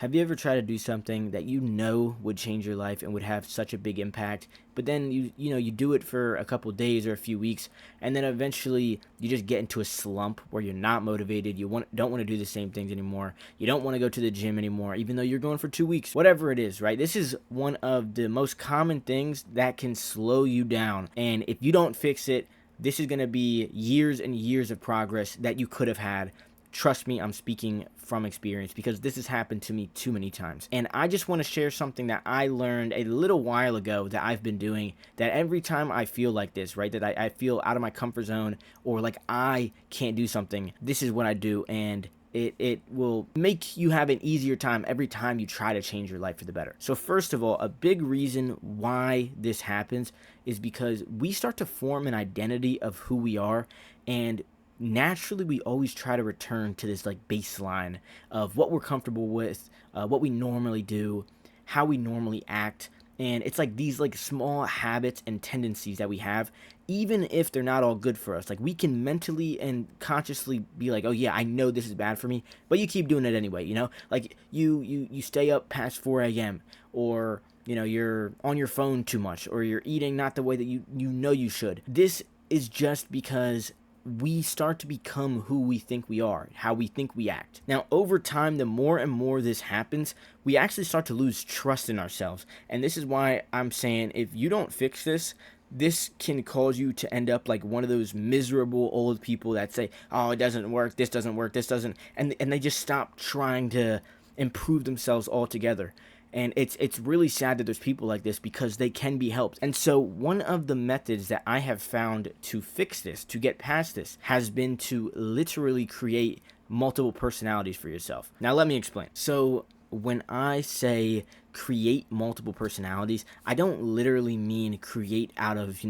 Have you ever tried to do something that you know would change your life and would have such a big impact, but then you do it for a couple days or a few weeks, and then eventually you just get into a slump where you're not motivated, don't want to do the same things anymore. You don't want to go to the gym anymore even though you're going for 2 weeks. Whatever it is, right? This is one of the most common things that can slow you down. And if you don't fix it, this is going to be years and years of progress that you could have had. Trust me, I'm speaking from experience because this has happened to me too many times. And I just want to share something that I learned a little while ago that I've been doing, that every time I feel like this, right, that I feel out of my comfort zone or like I can't do something, this is what I do. And it will make you have an easier time every time you try to change your life for the better. So first of all, a big reason why this happens is because we start to form an identity of who we are, and naturally we always try to return to this like baseline of what we're comfortable with, what we normally do, how we normally act. And it's like these like small habits and tendencies that we have, even if they're not all good for us, like we can mentally and consciously be like, oh yeah, I know this is bad for me, but you keep doing it anyway, like you stay up past 4 a.m., or you're on your phone too much, or you're eating not the way that you should. This is just because we start to become who we think we are, how we think we act. Now, over time, the more and more this happens, we actually start to lose trust in ourselves. And this is why I'm saying, if you don't fix this, this can cause you to end up like one of those miserable old people that say, oh, it doesn't work, this doesn't work, this doesn't, and they just stop trying to improve themselves altogether. And it's really sad that there's people like this because they can be helped. And so one of the methods that I have found to fix this, to get past this, has been to literally create multiple personalities for yourself. Now let me explain. So when I say create multiple personalities, I don't literally mean create out of,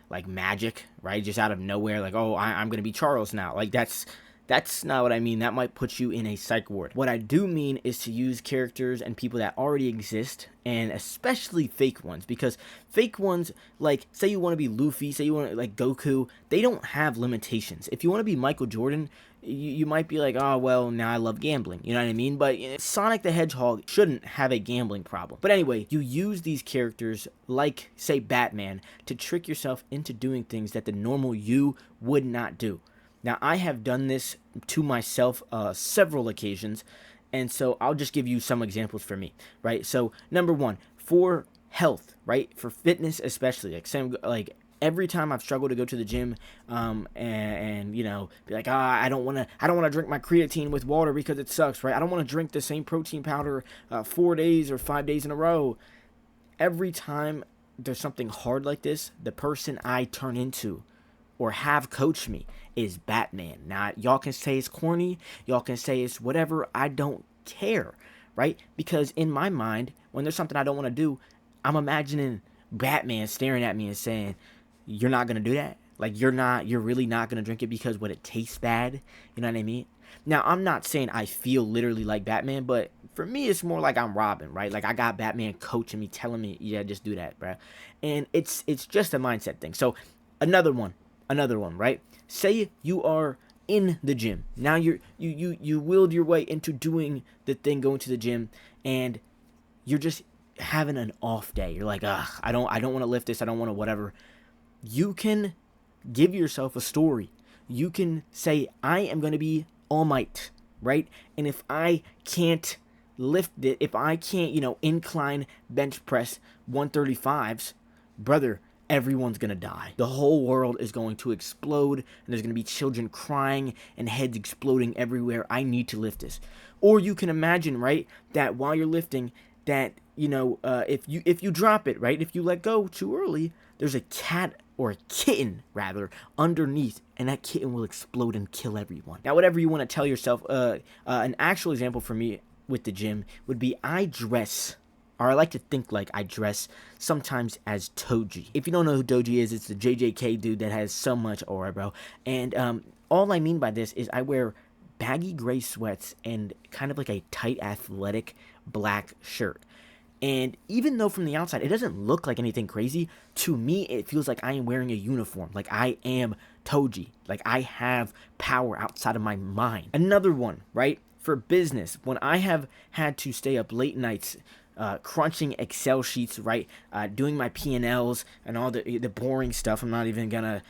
like magic, right? Just out of nowhere, like, oh, I'm going to be Charles now. Like that's not what I mean. That might put you in a psych ward. What I do mean is to use characters and people that already exist, and especially fake ones, because fake ones, like, say you want to be Luffy, say you want to, like, Goku, they don't have limitations. If you want to be Michael Jordan, you might be like, oh, well, now I love gambling. You know what I mean? But Sonic the Hedgehog shouldn't have a gambling problem. But anyway, you use these characters, like, say, Batman, to trick yourself into doing things that the normal you would not do. Now, I have done this to myself several occasions, and so I'll just give you some examples for me, right? So, number one, for health, right? For fitness especially, like every time I've struggled to go to the gym, and be like, I don't want to drink my creatine with water because it sucks, right? I don't want to drink the same protein powder 4 days or 5 days in a row. Every time there's something hard like this, the person I turn into or have coach me is Batman. Now, y'all can say it's corny, y'all can say it's whatever, I don't care, right? Because in my mind, when there's something I don't want to do, I'm imagining Batman staring at me and saying, you're not going to do that? Like, you're really not going to drink it because what, it tastes bad? You know what I mean? Now, I'm not saying I feel literally like Batman, but for me, it's more like I'm Robin, right? Like, I got Batman coaching me, telling me, yeah, just do that, bro. And it's just a mindset thing. So, another one, right? Say you are in the gym. Now you willed your way into doing the thing, going to the gym, and you're just having an off day. You're like, I don't want to lift this. I don't want to whatever. You can give yourself a story. You can say, I am going to be All Might, right? And if I can't lift it, if I can't, incline bench press 135s, brother, everyone's gonna die. The whole world is going to explode, and there's gonna be children crying and heads exploding everywhere. I need to lift this. Or you can imagine, right, that while you're lifting, that if you drop it, right, if you let go too early, there's a cat, or a kitten rather, underneath, and that kitten will explode and kill everyone. Now, whatever you want to tell yourself, an actual example for me with the gym would be, I like to think like I dress sometimes as Toji. If you don't know who Toji is, it's the JJK dude that has so much aura, bro. And all I mean by this is I wear baggy gray sweats and kind of like a tight athletic black shirt. And even though from the outside it doesn't look like anything crazy, to me it feels like I am wearing a uniform. Like I am Toji. Like I have power outside of my mind. Another one, right? for business, when I have had to stay up late nights crunching Excel sheets, right? Doing my P&Ls and all the boring stuff. I'm not even gonna,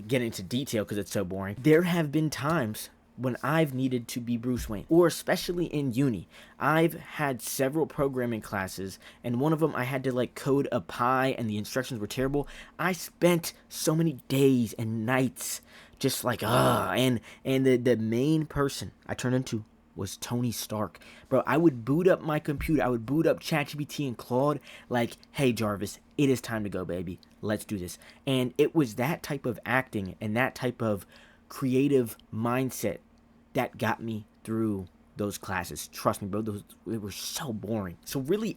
get into detail because it's so boring. There have been times when I've needed to be Bruce Wayne, or especially in uni. I've had several programming classes, and one of them I had to like code a pie, and the instructions were terrible. I spent so many days and nights just like and the main person I turned into was Tony Stark. Bro, I would boot up my computer, I would boot up ChatGPT and Claude, like, hey Jarvis, it is time to go, baby. Let's do this. And it was that type of acting and that type of creative mindset that got me through those classes. Trust me, bro, they were so boring. So really,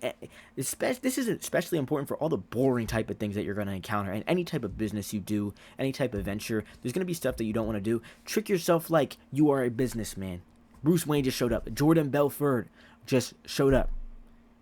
this is especially important for all the boring type of things that you're going to encounter. And any type of business you do, any type of venture, there's going to be stuff that you don't want to do. Trick yourself like you are a businessman. Bruce Wayne just showed up. Jordan Belfort just showed up.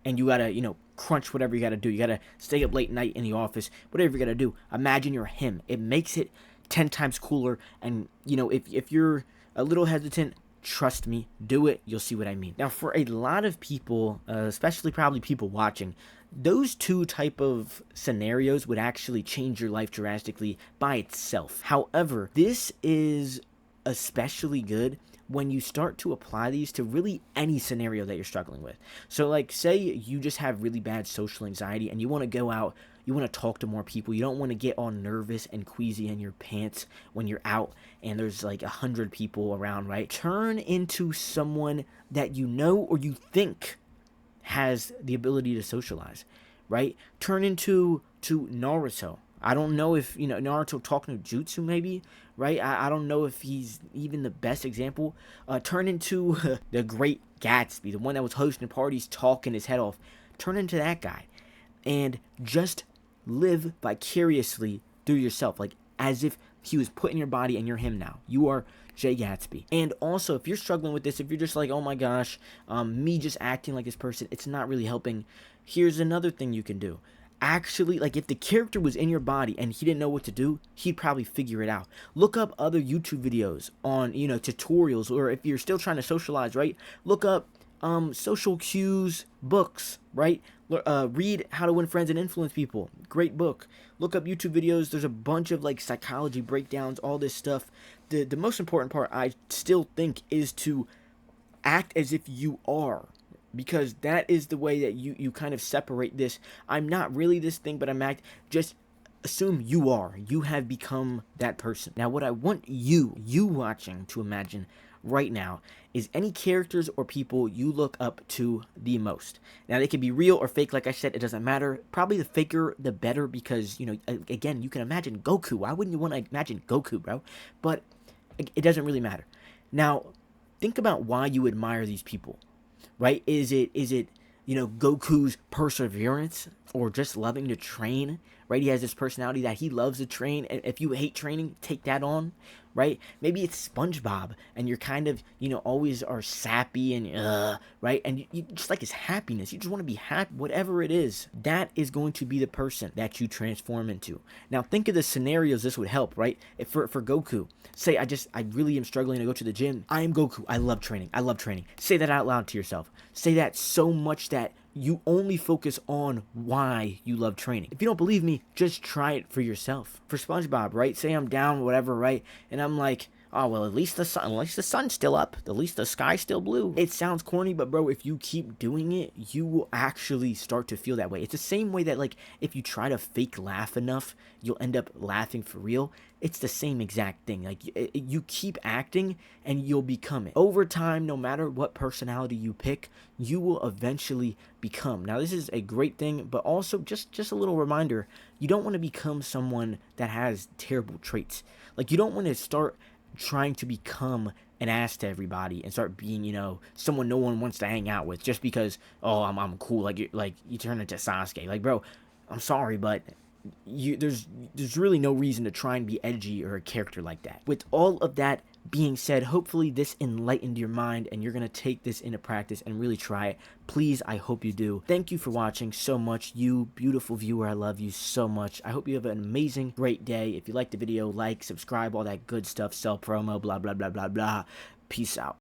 And you got to, crunch whatever you got to do. You got to stay up late night in the office. Whatever you got to do. Imagine you're him. It makes it 10 times cooler. And, if you're a little hesitant, trust me, do it. You'll see what I mean. Now, for a lot of people, especially probably people watching, those two type of scenarios would actually change your life drastically by itself. However, this is especially good when you start to apply these to really any scenario that you're struggling with. So like, say you just have really bad social anxiety and you want to go out, you want to talk to more people, you don't want to get all nervous and queasy in your pants when you're out and there's like 100 people around, right? Turn into someone that you know or you think has the ability to socialize, right? Turn into Naruto. I don't know if, Naruto talking to Jutsu maybe, right? I don't know if he's even the best example. Turn into the Great Gatsby, the one that was hosting parties, talking his head off. Turn into that guy and just live vicariously through yourself, like as if he was put in your body and you're him now. You are Jay Gatsby. And also, if you're struggling with this, if you're just like, oh my gosh, me just acting like this person, it's not really helping, here's another thing you can do. Actually, like if the character was in your body and he didn't know what to do, he'd probably figure it out. Look up other YouTube videos on, tutorials, or if you're still trying to socialize, right? Look up social cues books, right? Read How to Win Friends and Influence People. Great book. Look up YouTube videos. There's a bunch of like psychology breakdowns, all this stuff. The most important part I still think is to act as if you are, because that is the way that you kind of separate this. I'm not really this thing, but I'm just assume you are. You have become that person. Now, what I want you watching to imagine right now is any characters or people you look up to the most. Now, they can be real or fake. Like I said, it doesn't matter. Probably the faker, the better, because, again, you can imagine Goku. Why wouldn't you want to imagine Goku, bro? But it doesn't really matter. Now, think about why you admire these people. Right? Is it Goku's perseverance or just loving to train? Right? He has this personality that he loves to train. And if you hate training, take that on. Right? Maybe it's SpongeBob and you're kind of, always are sappy and, right? And you just like his happiness. You just want to be happy, whatever it is. That is going to be the person that you transform into. Now, think of the scenarios this would help, right? If for Goku, say I really am struggling to go to the gym. I am Goku. I love training. I love training. Say that out loud to yourself. Say that so much that you only focus on why you love training. If you don't believe me, just try it for yourself. For SpongeBob, right? Say I'm down, whatever, right? And I'm like, oh, well, at least the sun's still up. At least the sky's still blue. It sounds corny, but bro, if you keep doing it, you will actually start to feel that way. It's the same way that, like, if you try to fake laugh enough, you'll end up laughing for real. It's the same exact thing. Like, you keep acting and you'll become it. Over time, no matter what personality you pick, you will eventually become. Now, this is a great thing, but also just a little reminder, you don't want to become someone that has terrible traits. Like, you don't want to start trying to become an ass to everybody and start being, someone no one wants to hang out with just because, oh, I'm cool. Like you turn into Sasuke. Like, bro, I'm sorry, but there's really no reason to try and be edgy or a character like that. With all of that being said, hopefully this enlightened your mind and you're going to take this into practice and really try it. Please, I hope you do. Thank you for watching so much. You beautiful viewer, I love you so much. I hope you have an amazing, great day. If you liked the video, like, subscribe, all that good stuff, sell promo, blah, blah, blah, blah, blah. Peace out.